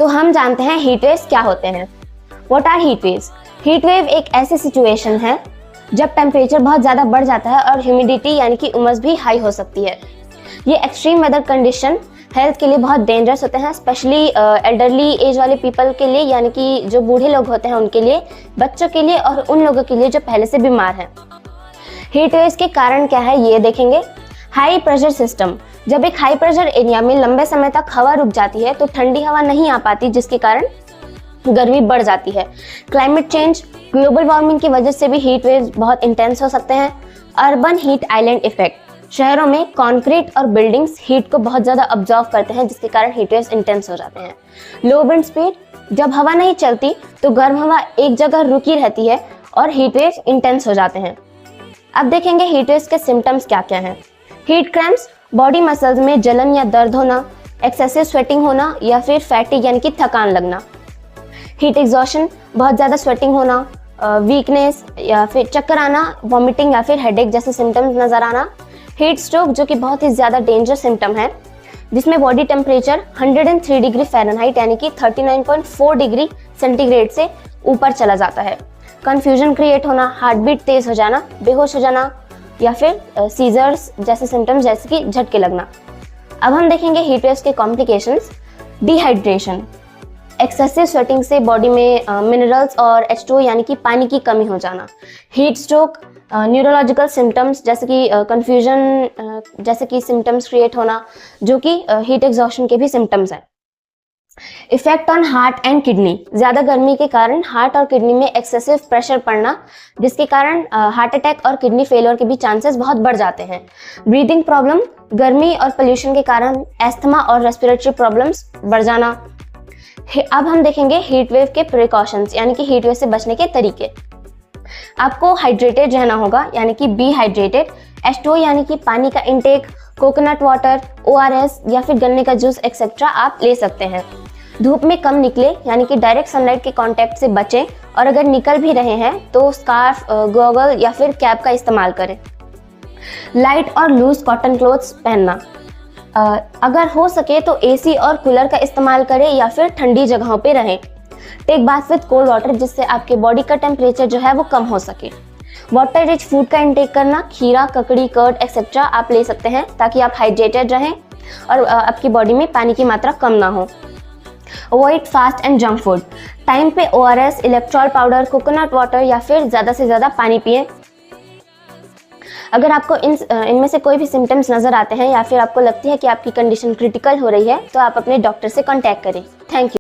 तो हम जानते हैं हीट वेव्स क्या होते हैं। What are heat waves? Heat wave एक ऐसी सिचुएशन है जब टेम्परेचर बहुत ज़्यादा बढ़ जाता है और ह्यूमिडिटी यानी कि उमस भी हाई हो सकती है। ये एक्सट्रीम वेदर कंडीशन हेल्थ के लिए बहुत डेंजरस होते हैं, स्पेशली एल्डरली एज वाले पीपल के लिए, यानी कि जो बूढ़े लोग होते हैं उनके लिए, बच्चों के लिए और उन लोगों के लिए जो पहले से बीमार हैं। हीट वेव्स के कारण क्या है ये देखेंगे। हाई प्रेशर सिस्टम, जब एक हाई प्रेशर एरिया में लंबे समय तक हवा रुक जाती है तो ठंडी हवा नहीं आ पाती, जिसके कारण गर्मी बढ़ जाती है। क्लाइमेट चेंज, ग्लोबल वार्मिंग की वजह से भी हीट वेव्स बहुत इंटेंस हो सकते हैं। अर्बन हीट आइलैंड इफेक्ट, शहरों में कंक्रीट और बिल्डिंग्स हीट को बहुत ज़्यादा ऑब्जर्व करते हैं, जिसके कारण हीट वेव्स इंटेंस हो जाते हैं। लो विंड स्पीड, जब हवा नहीं चलती तो गर्म हवा एक जगह रुकी रहती है और हीट वेव्स इंटेंस हो जाते हैं। अब देखेंगे हीट वेव्स के सिम्टम्स क्या क्या हैं। हीट क्रैम्प्स, बॉडी मसल्स में जलन या दर्द होना, एक्सेसिव स्वेटिंग होना या फिर फैटिग यानी कि थकान लगना। हीट एग्जॉशन, बहुत ज़्यादा स्वेटिंग होना, वीकनेस या फिर चक्कर आना, वॉमिटिंग या फिर हेडेक जैसे सिम्टम्स नजर आना। हीट स्ट्रोक, जो कि बहुत ही ज़्यादा डेंजर सिम्टम है, जिसमें बॉडी टेम्परेचर 103 डिग्री फ़ारेनहाइट यानी कि 39.4 डिग्री सेंटीग्रेड से ऊपर चला जाता है। कन्फ्यूजन क्रिएट होना, हार्ट बीट तेज हो जाना, बेहोश हो जाना या फिर सीजर्स जैसे सिम्टम्स जैसे कि झटके लगना। अब हम देखेंगे हीट वेव्स के कॉम्प्लिकेशंस। डिहाइड्रेशन, एक्सेसिव स्वेटिंग से बॉडी में मिनरल्स और H2O यानी कि पानी की कमी हो जाना। हीट स्ट्रोक, न्यूरोलॉजिकल सिम्टम्स जैसे कि कन्फ्यूजन जैसे कि सिम्टम्स क्रिएट होना, जो कि हीट एग्जॉशन के भी सिम्टम्स हैं। Effect on heart and kidney, ज़्यादा गर्मी के कारण हार्ट और किडनी में एक्सेसिव प्रेशर पड़ना, जिसके कारण हार्ट अटैक और किडनी फेलियर के भी चांसेस बहुत बढ़ जाते हैं। ब्रीदिंग प्रॉब्लम, गर्मी और पोल्यूशन के कारण एस्थमा और रेस्पिरेटरी प्रॉब्लम्स बढ़ जाना। अब हम देखेंगे हीट वेव के प्रिकॉशंस यानी कि हीट वेव से बचने के तरीके। आपको हाइड्रेटेड रहना होगा, यानी कि बी हाइड्रेटेड। H2O यानी कि पानी का इंटेक, कोकोनट वाटर, ORS या फिर गन्ने का जूस एक्सेट्रा आप ले सकते हैं। धूप में कम निकले, यानी कि डायरेक्ट सनलाइट के कांटेक्ट से बचें, और अगर निकल भी रहे हैं तो स्कार्फ, गॉगल या फिर कैप का इस्तेमाल करें। लाइट और लूज कॉटन क्लोथ्स पहनना, अगर हो सके तो AC और कूलर का इस्तेमाल करें या फिर ठंडी जगहों पे रहें। Take bath with cold water, जिससे आपके बॉडी का टेम्परेचर जो है वो कम हो सके। वाटर रिच फूड का इंटेक करना, खीरा, ककड़ी, कर्ड एक्सेट्रा आप ले सकते हैं ताकि आप हाइड्रेटेड रहें और आपकी बॉडी में पानी की मात्रा कम ना हो। Avoid fast and junk food, time पे ORS, Electral powder, coconut water या फिर ज़्यादा से ज़्यादा पानी पिएं। अगर आपको इनमें से कोई भी सिम्टम्स नज़र आते हैं या फिर आपको लगती है कि आपकी कंडीशन क्रिटिकल हो रही है तो आप अपने डॉक्टर से कॉन्टैक्ट करें। Thank you.